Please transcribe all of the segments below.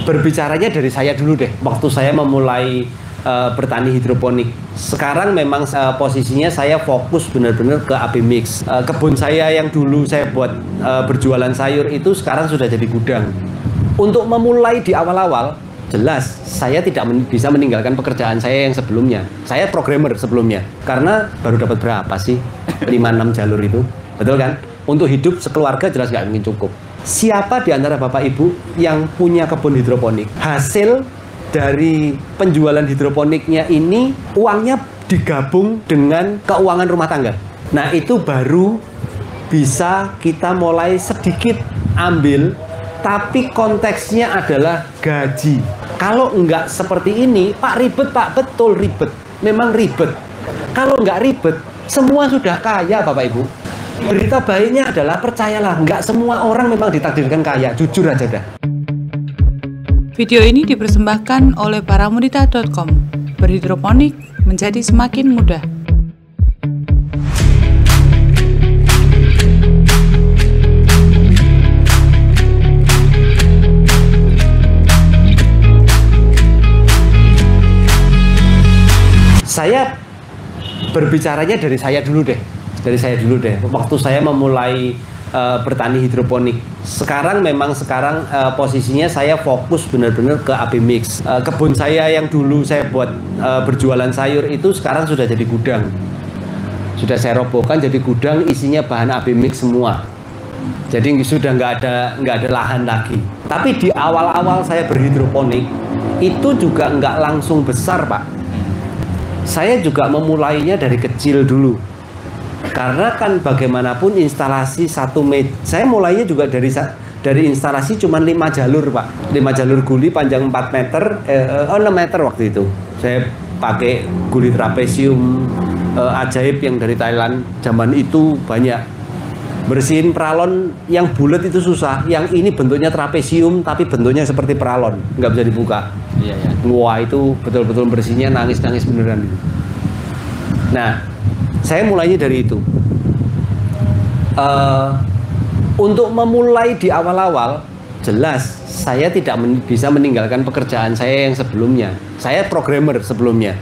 berbicaranya dari saya dulu deh. Waktu saya memulai bertani hidroponik. Sekarang memang posisinya saya fokus benar-benar ke AB Mix. Kebun saya yang dulu saya buat berjualan sayur itu sekarang sudah jadi gudang. Untuk memulai di awal-awal, jelas saya tidak bisa meninggalkan pekerjaan saya yang sebelumnya. Saya programmer sebelumnya. Karena baru dapat berapa sih? 5-6 jalur itu. Betul kan? Untuk hidup sekeluarga jelas nggak mungkin cukup. Siapa di antara Bapak Ibu yang punya kebun hidroponik? Hasil dari penjualan hidroponiknya ini uangnya digabung dengan keuangan rumah tangga. Nah, itu baru bisa kita mulai sedikit ambil, tapi konteksnya adalah gaji. Kalau enggak seperti ini, Pak, ribet Pak, betul ribet. Memang ribet. Kalau enggak ribet, semua sudah kaya Bapak Ibu. Berita baiknya adalah percayalah, enggak semua orang memang ditakdirkan kaya, jujur aja dah. Video ini dipersembahkan oleh paramudita.com. Berhidroponik menjadi semakin mudah. Saya berbicaranya dari saya dulu deh. Waktu saya memulai bertani hidroponik. Sekarang posisinya saya fokus benar-benar ke AB Mix. Kebun saya yang dulu saya buat berjualan sayur itu sekarang sudah jadi gudang. Sudah saya robohkan jadi gudang, isinya bahan AB Mix semua. Jadi sudah nggak ada lahan lagi. Tapi di awal-awal saya berhidroponik itu juga nggak langsung besar, Pak. Saya juga memulainya dari kecil dulu. Karena kan bagaimanapun instalasi saya mulainya juga dari instalasi cuma 5 jalur Pak. 5 jalur guli panjang 4 meter, 6 meter waktu itu. Saya pakai guli trapesium ajaib yang dari Thailand. Zaman itu banyak. Bersihin peralon yang bulat itu susah. Yang ini bentuknya trapesium tapi bentuknya seperti peralon, nggak bisa dibuka. Iya. Wah, itu betul-betul bersihnya nangis-nangis beneran. Nah, saya mulainya dari itu. Untuk memulai di awal-awal, jelas saya tidak bisa meninggalkan pekerjaan saya yang sebelumnya. Saya programmer sebelumnya.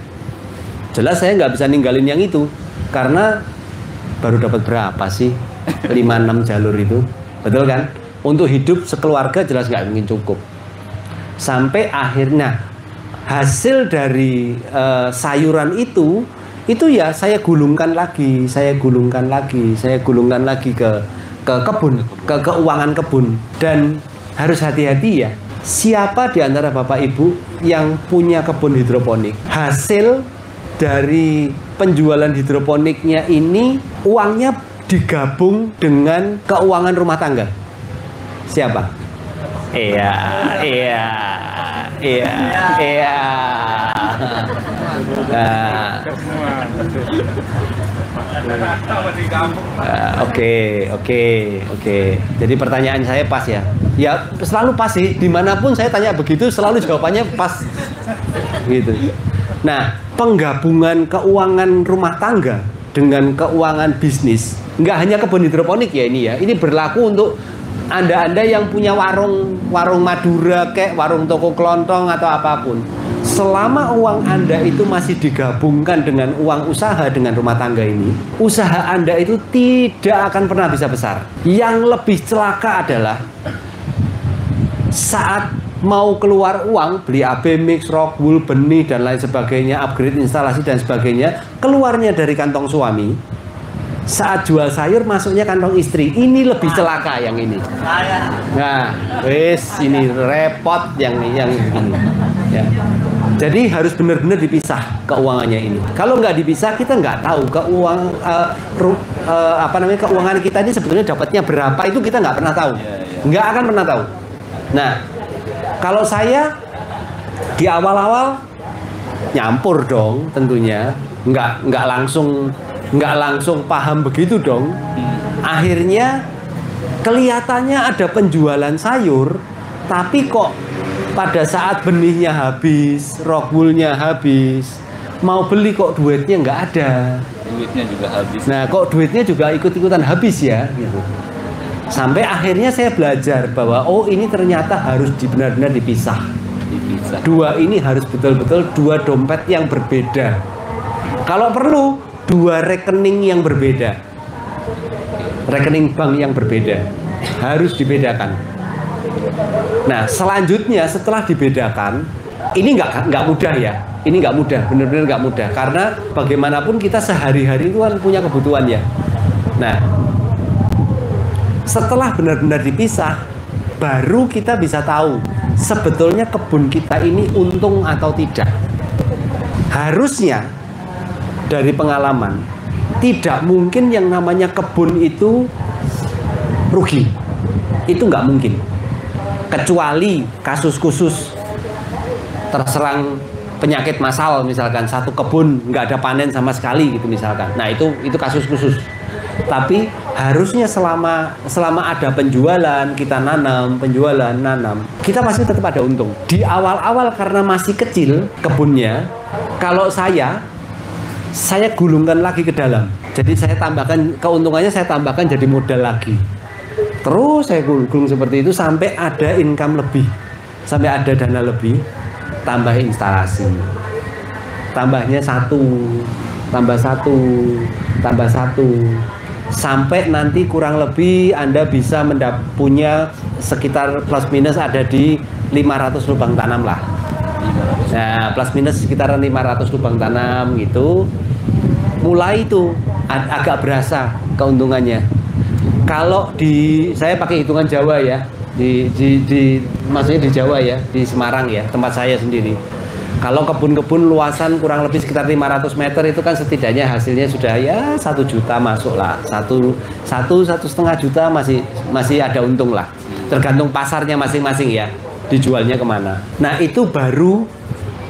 Jelas saya nggak bisa ninggalin yang itu. Karena baru dapat berapa sih? 5-6 jalur itu. Betul kan? Untuk hidup sekeluarga jelas nggak mungkin cukup. Sampai akhirnya hasil dari sayuran itu ya saya gulungkan lagi ke kebun, ke keuangan kebun. Dan harus hati-hati ya, siapa di antara Bapak Ibu yang punya kebun hidroponik, hasil dari penjualan hidroponiknya ini uangnya digabung dengan keuangan rumah tangga? Siapa? Iya. Oke. Jadi pertanyaan saya pas ya? Ya selalu pas sih. Dimanapun saya tanya begitu selalu jawabannya pas. Gitu. Nah, penggabungan keuangan rumah tangga dengan keuangan bisnis, nggak hanya kebun hidroponik ya ini ya. Ini berlaku untuk Anda yang punya warung Madura, kayak warung toko kelontong atau apapun. Selama uang Anda itu masih digabungkan dengan uang usaha dengan rumah tangga ini, usaha Anda itu tidak akan pernah bisa besar. Yang lebih celaka adalah saat mau keluar uang, beli AB Mix, Rockwool, benih, dan lain sebagainya, upgrade instalasi dan sebagainya, keluarnya dari kantong suami. Saat jual sayur masuknya kantong istri. Ini lebih celaka yang ini. Nah, ini repot yang begini. Ya. Jadi harus benar-benar dipisah keuangannya ini. Kalau nggak dipisah, kita nggak tahu keuangan kita ini sebetulnya dapatnya berapa, itu kita nggak pernah tahu. Nggak akan pernah tahu. Nah, kalau saya di awal-awal nyampur dong tentunya, nggak langsung paham begitu dong. Akhirnya kelihatannya ada penjualan sayur, tapi kok pada saat benihnya habis, rockwoolnya habis, mau beli kok duitnya nggak ada. Duitnya juga habis. Nah, kok duitnya juga ikut-ikutan habis ya gitu. Sampai akhirnya saya belajar bahwa oh ini ternyata harus benar-benar dipisah. Dua ini harus betul-betul dua dompet yang berbeda. Kalau perlu dua rekening yang berbeda, rekening bank yang berbeda, harus dibedakan. Nah selanjutnya setelah dibedakan, ini nggak mudah ya. Ini nggak mudah, benar-benar nggak mudah. Karena bagaimanapun kita sehari-hari itu kan punya kebutuhan ya. Nah setelah benar-benar dipisah, baru kita bisa tahu sebetulnya kebun kita ini untung atau tidak. Harusnya dari pengalaman, tidak mungkin yang namanya kebun itu rugi. Itu nggak mungkin. Kecuali kasus khusus terserang penyakit massal, misalkan satu kebun nggak ada panen sama sekali gitu misalkan. Nah itu kasus khusus. Tapi harusnya selama ada penjualan, kita nanam, kita pasti tetap ada untung. Di awal-awal karena masih kecil kebunnya, kalau saya gulungkan lagi ke dalam. Jadi saya tambahkan, keuntungannya saya tambahkan jadi modal lagi. Terus saya gulung seperti itu sampai ada income lebih, sampai ada dana lebih, tambah instalasi. Tambahnya tambah satu. Sampai nanti kurang lebih Anda bisa punya sekitar plus minus ada di 500 lubang tanam lah. Nah plus minus sekitaran 500 lubang tanam gitu. Mulai itu agak berasa keuntungannya. Kalau saya pakai hitungan Jawa ya, maksudnya di Jawa ya, di Semarang ya, tempat saya sendiri. Kalau kebun-kebun luasan kurang lebih sekitar 500 meter itu kan setidaknya hasilnya sudah ya 1 juta masuk lah, 1,5 juta masih ada untung lah, tergantung pasarnya masing-masing ya, dijualnya kemana. Nah itu baru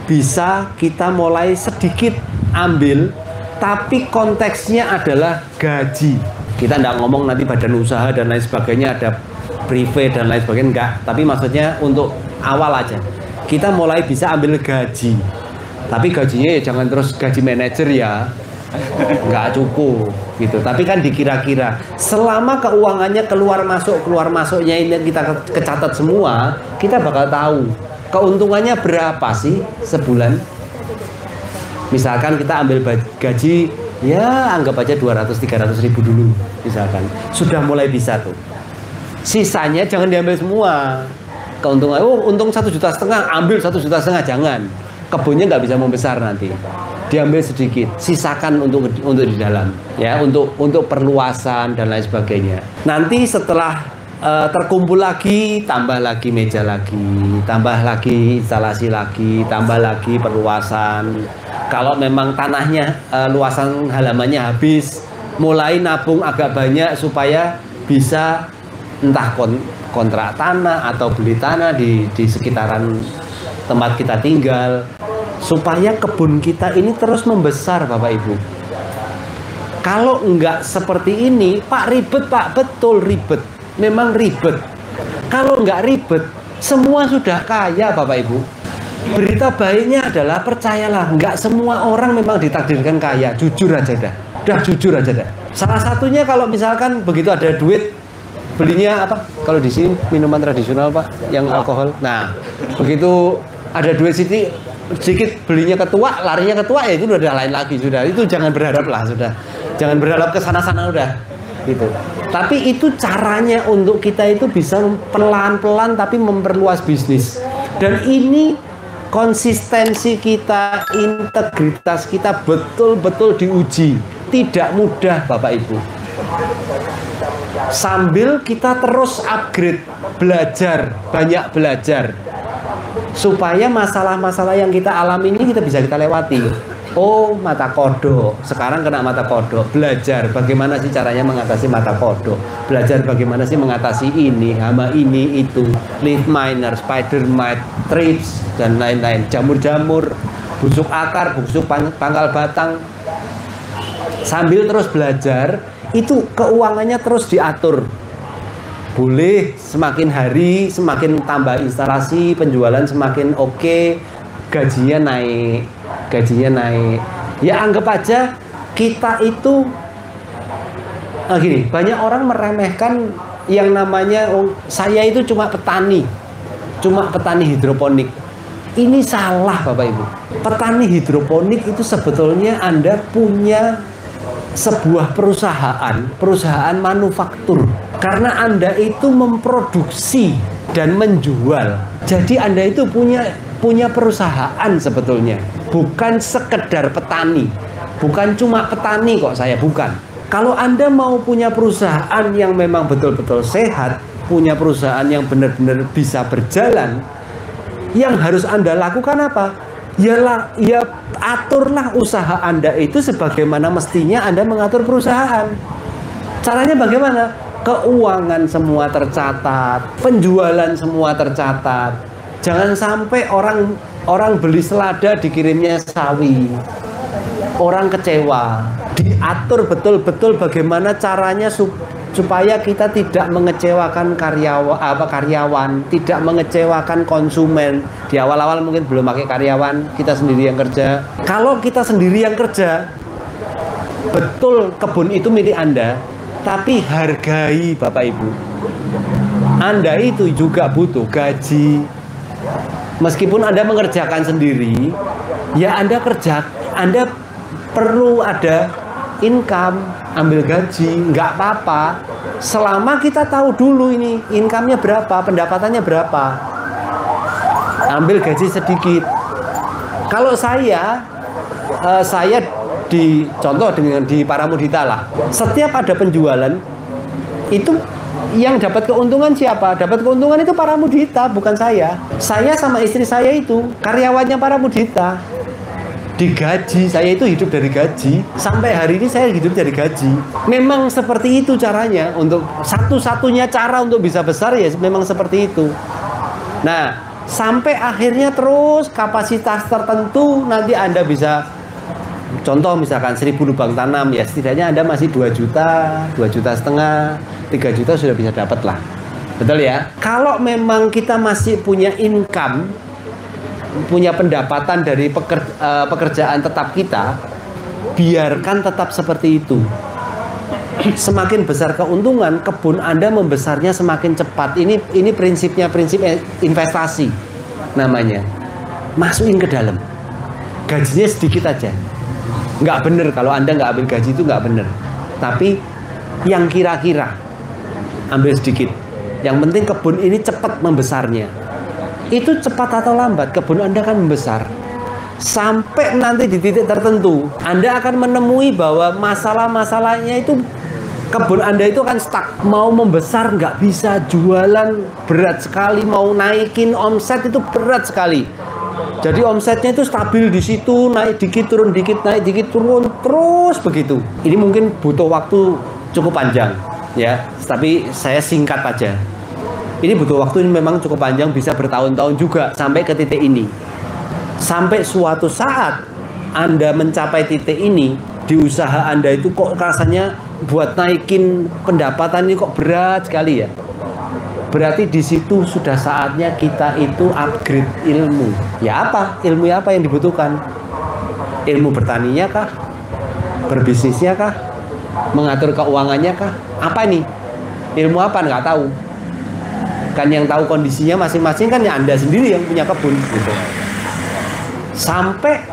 bisa kita mulai sedikit ambil, tapi konteksnya adalah gaji. Kita nggak ngomong nanti badan usaha dan lain sebagainya, ada privé dan lain sebagainya, enggak, tapi maksudnya untuk awal aja. Kita mulai bisa ambil gaji, tapi gajinya ya jangan terus gaji manajer ya, nggak cukup gitu. Tapi kan dikira-kira selama keuangannya keluar masuknya ini kita kecatat semua, kita bakal tahu keuntungannya berapa sih sebulan. Misalkan kita ambil gaji ya anggap aja 200-300 ribu dulu misalkan, sudah mulai bisa tuh. Sisanya jangan diambil semua. Keuntungan, untung 1,5 juta, ambil 1,5 juta, jangan. Kebunnya nggak bisa membesar nanti. Diambil sedikit, sisakan untuk di dalam, ya, untuk perluasan dan lain sebagainya. Nanti setelah terkumpul lagi, tambah lagi meja lagi, tambah lagi instalasi lagi, tambah lagi perluasan. Kalau memang tanahnya luasan halamannya habis, mulai nabung agak banyak supaya bisa entah kontrak tanah atau beli tanah di sekitaran tempat kita tinggal, supaya kebun kita ini terus membesar Bapak Ibu. Kalau enggak seperti ini, Pak, ribet Pak, betul ribet, memang ribet. Kalau enggak ribet, semua sudah kaya Bapak Ibu. Berita baiknya adalah percayalah, enggak semua orang memang ditakdirkan kaya, jujur aja dah, jujur aja dah. Salah satunya kalau misalkan begitu ada duit, belinya apa? Kalau di sini minuman tradisional Pak, yang alkohol. Nah, begitu ada duit sedikit belinya ketua, larinya ketua, ya itu udah lain lagi sudah. Itu jangan berharap lah sudah. Jangan berharap ke sana-sana udah. Gitu. Tapi itu caranya untuk kita itu bisa pelan-pelan tapi memperluas bisnis. Dan ini konsistensi kita, integritas kita betul-betul diuji. Tidak mudah Bapak Ibu. Sambil kita terus upgrade, banyak belajar supaya masalah-masalah yang kita alami ini kita bisa lewati. Oh, mata kodok, sekarang kena mata kodok, belajar bagaimana sih caranya mengatasi mata kodok, belajar bagaimana sih mengatasi ini, hama ini, itu, leaf miner, spider mite, thrips, dan lain-lain, jamur-jamur, busuk akar, busuk pangkal batang. Sambil terus belajar, itu keuangannya terus diatur. Boleh semakin hari semakin tambah instalasi, penjualan semakin oke, gajinya naik. Ya anggap aja kita itu gini, banyak orang meremehkan yang namanya saya itu cuma petani hidroponik. Ini salah Bapak Ibu. Petani hidroponik itu sebetulnya Anda punya sebuah perusahaan manufaktur. Karena Anda itu memproduksi dan menjual. Jadi Anda itu punya perusahaan sebetulnya. Bukan sekedar petani. Bukan cuma petani kok saya, bukan. Kalau Anda mau punya perusahaan yang memang betul-betul sehat, punya perusahaan yang benar-benar bisa berjalan, yang harus Anda lakukan apa? Ya aturlah usaha Anda itu sebagaimana mestinya Anda mengatur perusahaan. Caranya bagaimana? Keuangan semua tercatat, penjualan semua tercatat. Jangan sampai orang beli selada dikirimnya sawi. Orang kecewa. Diatur betul-betul bagaimana caranya supaya kita tidak mengecewakan karyawan, tidak mengecewakan konsumen. Di awal-awal mungkin belum pakai karyawan, kita sendiri yang kerja. Kalau kita sendiri yang kerja, betul kebun itu milik Anda, tapi hargai Bapak Ibu. Anda itu juga butuh gaji. Meskipun Anda mengerjakan sendiri, ya Anda perlu ada income, ambil gaji, nggak apa-apa. Selama kita tahu dulu ini income-nya berapa, pendapatannya berapa. Ambil gaji sedikit. Kalau saya contoh dengan di Paramudita lah. Setiap ada penjualan, itu yang dapat keuntungan siapa? Dapat keuntungan itu Paramudita, bukan saya. Saya sama istri saya itu karyawannya Paramudita. Digaji, saya itu hidup dari gaji. Sampai hari ini saya hidup dari gaji. Memang seperti itu caranya. Untuk satu-satunya cara untuk bisa besar ya memang seperti itu. Nah, sampai akhirnya terus kapasitas tertentu nanti Anda bisa, contoh misalkan 1000 lubang tanam, ya setidaknya Anda masih 2 juta, 2 juta setengah, 3 juta sudah bisa dapat lah. Betul ya? Kalau memang kita masih punya income, punya pendapatan dari pekerjaan tetap kita, biarkan tetap seperti itu. Semakin besar keuntungan, kebun Anda membesarnya semakin cepat. Ini prinsipnya, prinsip investasi namanya. Masukin ke dalam, gajinya sedikit aja. Nggak bener kalau Anda nggak ambil gaji, itu nggak bener. Tapi yang kira-kira ambil sedikit. Yang penting kebun ini cepat membesarnya. Itu cepat atau lambat kebun Anda akan membesar. Sampai nanti di titik tertentu Anda akan menemui bahwa masalah-masalahnya itu kebun Anda itu akan stuck. Mau membesar nggak bisa, jualan berat sekali, mau naikin omset itu berat sekali. Jadi omsetnya itu stabil di situ, naik dikit turun dikit, naik dikit turun, terus begitu. Ini mungkin butuh waktu cukup panjang ya, tapi saya singkat aja. Ini butuh waktu, ini memang cukup panjang, bisa bertahun-tahun juga sampai ke titik ini. Sampai suatu saat Anda mencapai titik ini, di usaha Anda itu kok rasanya buat naikin pendapatan ini kok berat sekali ya. Berarti di situ sudah saatnya kita itu upgrade ilmu. Ya apa? Ilmu apa yang dibutuhkan? Ilmu bertaninya kah? Berbisnisnya kah? Mengatur keuangannya kah? Apa nih? Ilmu apa? Nggak tahu. Kan yang tahu kondisinya masing-masing kan ya Anda sendiri yang punya kebun gitu. Sampai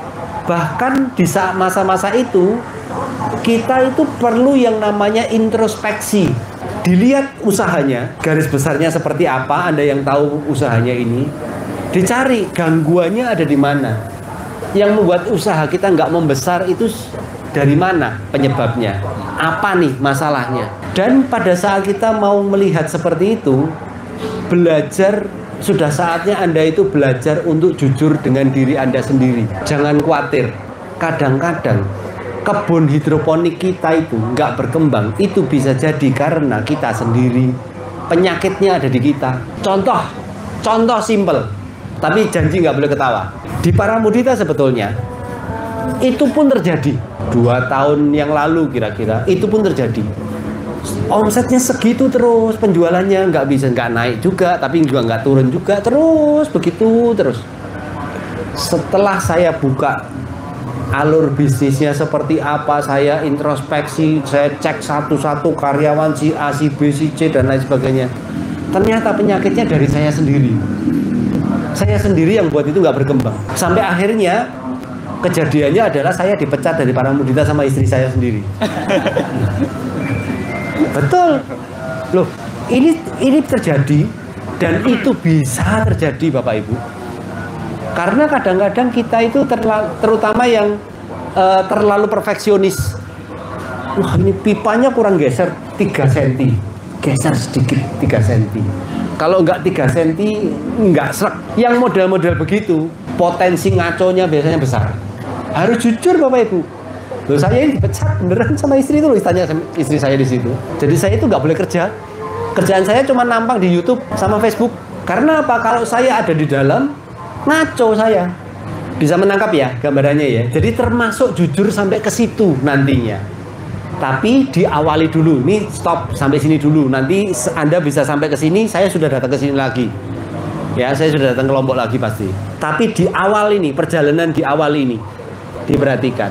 bahkan di saat masa-masa itu kita itu perlu yang namanya introspeksi. Dilihat usahanya, garis besarnya seperti apa, Anda yang tahu usahanya ini. Dicari gangguannya ada di mana. Yang membuat usaha kita nggak membesar itu dari mana penyebabnya. Apa nih masalahnya. Dan pada saat kita mau melihat seperti itu, belajar, sudah saatnya Anda itu belajar untuk jujur dengan diri Anda sendiri. Jangan khawatir. Kadang-kadang kebun hidroponik kita itu nggak berkembang, itu bisa jadi karena kita sendiri. Penyakitnya ada di kita. Contoh simple, tapi janji nggak boleh ketawa. Di Paramudita sebetulnya itu pun terjadi 2 tahun yang lalu kira-kira, itu pun terjadi. Omsetnya segitu terus, penjualannya nggak naik juga, tapi juga nggak turun juga, terus begitu terus. Setelah saya buka alur bisnisnya seperti apa, saya introspeksi, saya cek satu-satu karyawan si A, si B, si C dan lain sebagainya. Ternyata penyakitnya dari saya sendiri. Saya sendiri yang buat itu nggak berkembang. Sampai akhirnya kejadiannya adalah saya dipecat dari Paramudita sama istri saya sendiri. Betul. Loh, ini terjadi dan itu bisa terjadi Bapak Ibu. Karena kadang-kadang kita itu terutama yang terlalu perfeksionis. Wah, ini pipanya kurang geser 3 cm. Geser sedikit 3 cm. Kalau nggak 3 cm, nggak srek. Yang model-model begitu, potensi ngaconya biasanya besar. Harus jujur Bapak Ibu. Loh, saya ini dipecat beneran sama istri itu loh, tanya istri saya di situ. Jadi saya itu nggak boleh kerja. Kerjaan saya cuma nampang di YouTube sama Facebook. Karena apa? Kalau saya ada di dalam, ngaco saya. Bisa menangkap ya gambarannya ya. Jadi termasuk jujur sampai ke situ nantinya. Tapi diawali dulu, nih stop sampai sini dulu. Nanti Anda bisa sampai ke sini, saya sudah datang ke sini lagi. Ya, saya sudah datang ke Lombok lagi pasti. Tapi di awal ini, perjalanan di awal ini diperhatikan.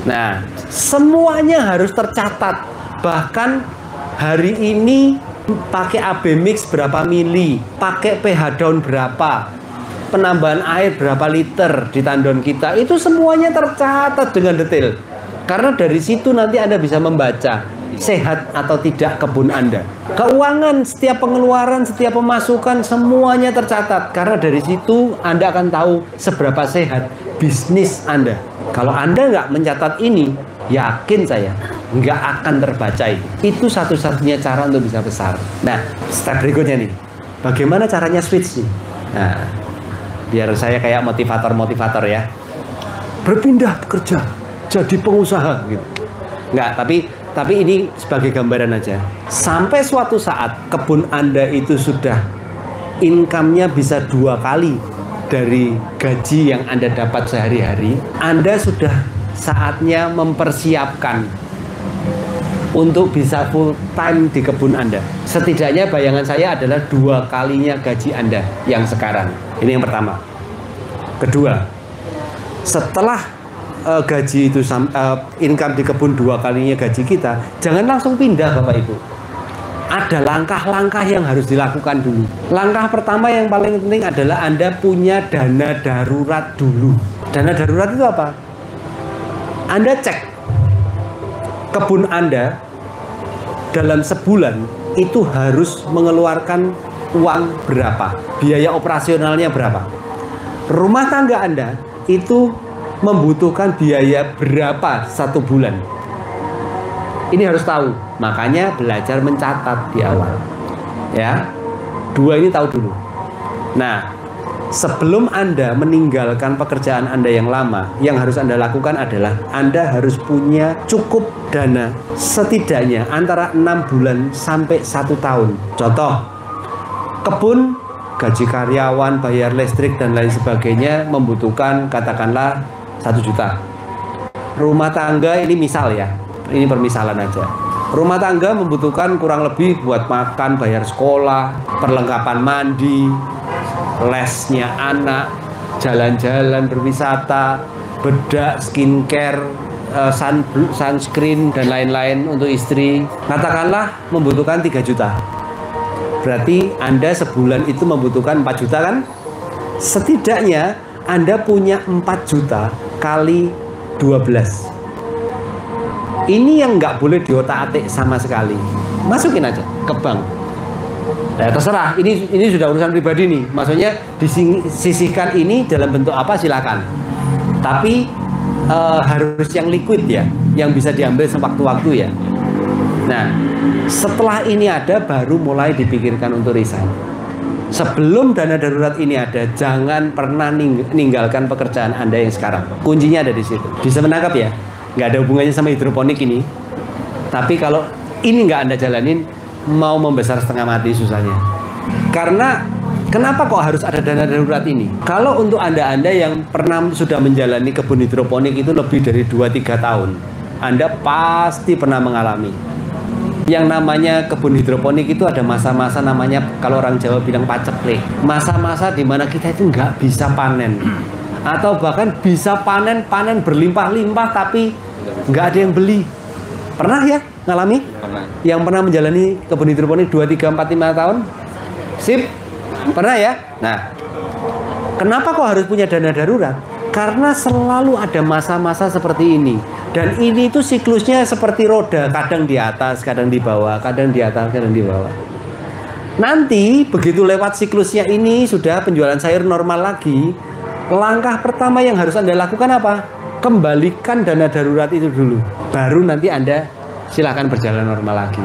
Nah, semuanya harus tercatat. Bahkan hari ini pakai AB mix berapa mili, pakai pH down berapa, penambahan air berapa liter di tandon kita, itu semuanya tercatat dengan detail. Karena dari situ nanti Anda bisa membaca sehat atau tidak kebun Anda. Keuangan, setiap pengeluaran, setiap pemasukan, semuanya tercatat. Karena dari situ Anda akan tahu seberapa sehat bisnis Anda. Kalau Anda nggak mencatat ini, yakin saya, nggak akan terbaca itu. Itu satu-satunya cara untuk bisa besar. Nah, step berikutnya nih. Bagaimana caranya switch nih? Nah, biar saya kayak motivator-motivator ya. Berpindah bekerja. Jadi pengusaha gitu. Enggak, tapi ini sebagai gambaran aja. Sampai suatu saat kebun Anda itu sudah income-nya bisa 2 kali dari gaji yang Anda dapat sehari-hari, Anda sudah saatnya mempersiapkan untuk bisa full time di kebun Anda. Setidaknya bayangan saya adalah 2 kalinya gaji Anda yang sekarang. Ini yang pertama. Kedua, setelah gaji itu income di kebun 2 kalinya gaji kita, jangan langsung pindah Bapak Ibu. Ada langkah-langkah yang harus dilakukan dulu. Langkah pertama yang paling penting adalah Anda punya dana darurat dulu. Dana darurat itu apa? Anda cek kebun Anda dalam sebulan itu harus mengeluarkan uang berapa, biaya operasionalnya berapa. Rumah tangga Anda itu membutuhkan biaya berapa 1 bulan. Ini harus tahu. Makanya belajar mencatat di awal. Ya. 2 ini tahu dulu. Nah, sebelum Anda meninggalkan pekerjaan Anda yang lama, yang harus Anda lakukan adalah Anda harus punya cukup dana setidaknya antara 6 bulan sampai 1 tahun. Contoh, kebun, gaji karyawan, bayar listrik dan lain sebagainya membutuhkan katakanlah 1 juta. Rumah tangga ini misal ya, ini permisalan aja. Rumah tangga membutuhkan kurang lebih buat makan, bayar sekolah, perlengkapan mandi, lesnya anak, jalan-jalan berwisata, bedak, skincare, sunscreen dan lain-lain untuk istri. Katakanlah membutuhkan 3 juta. Berarti Anda sebulan itu membutuhkan 4 juta kan? Setidaknya Anda punya 4 juta kali 12. Ini yang nggak boleh diotak-atik sama sekali. Masukin aja ke bank. Ya terserah, ini sudah urusan pribadi nih. Maksudnya disisihkan ini dalam bentuk apa silakan. Tapi harus yang liquid ya, yang bisa diambil sewaktu-waktu ya. Nah, setelah ini ada baru mulai dipikirkan untuk resign. Sebelum dana darurat ini ada, jangan pernah ninggalkan pekerjaan Anda yang sekarang. Kuncinya ada di situ. Bisa menangkap ya? Nggak ada hubungannya sama hidroponik ini. Tapi kalau ini nggak Anda jalanin, mau membesar setengah mati susahnya. Karena kenapa kok harus ada dana darurat ini? Kalau untuk Anda yang pernah sudah menjalani kebun hidroponik itu lebih dari 2-3 tahun, Anda pasti pernah mengalami. Yang namanya kebun hidroponik itu ada masa-masa namanya, kalau orang Jawa bilang paceklik. Masa-masa di mana kita itu nggak bisa panen. atau bahkan bisa panen berlimpah-limpah tapi nggak ada yang beli. Pernah ya ngalami? Pernah. Yang pernah menjalani kebun hidroponik 2, 3, 4, 5 tahun? Sip? Pernah ya? Nah, kenapa kok harus punya dana darurat? Karena selalu ada masa-masa seperti ini. Dan ini itu siklusnya seperti roda, kadang di atas, kadang di bawah, kadang di atas, kadang di bawah. Nanti begitu lewat siklusnya ini sudah penjualan sayur normal lagi, langkah pertama yang harus Anda lakukan apa? Kembalikan dana darurat itu dulu. Baru nanti Anda silakan berjalan normal lagi.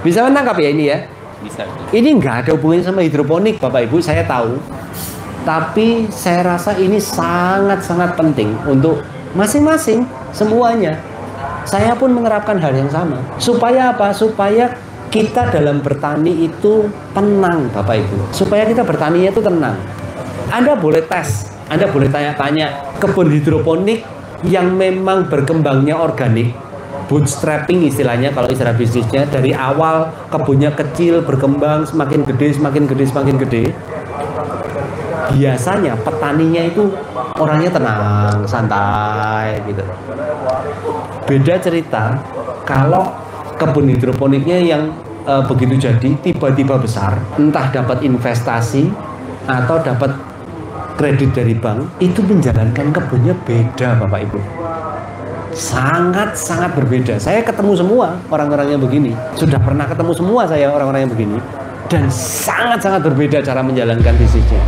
Bisa menangkap ya ini ya? Bisa. Ini nggak ada hubungannya sama hidroponik, Bapak Ibu, saya tahu. Tapi saya rasa ini sangat-sangat penting untuk masing-masing, semuanya. Saya pun menerapkan hal yang sama. Supaya apa? Supaya kita dalam bertani itu tenang, Bapak Ibu. Supaya kita bertaninya itu tenang. Anda boleh tes, Anda boleh tanya-tanya kebun hidroponik yang memang berkembangnya organik, bootstrapping istilahnya kalau istilah bisnisnya, dari awal kebunnya kecil, berkembang, semakin gede, semakin gede, semakin gede. Biasanya petaninya itu orangnya tenang, santai gitu. Beda cerita kalau kebun hidroponiknya yang begitu jadi tiba-tiba besar, entah dapat investasi atau dapat kredit dari bank, itu menjalankan kebunnya beda, Bapak Ibu. Sangat-sangat berbeda. Saya ketemu semua orang-orang yang begini. Sudah pernah ketemu semua saya orang-orang yang begini. Dan sangat-sangat berbeda cara menjalankan bisnisnya.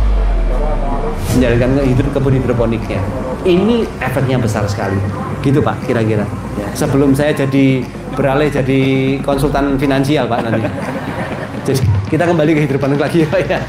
Menjalankan kebun hidroponiknya. Ini efeknya besar sekali. Gitu Pak, kira-kira. Sebelum saya beralih jadi konsultan finansial Pak nanti. Jadi kita kembali ke hidroponik lagi Pak ya.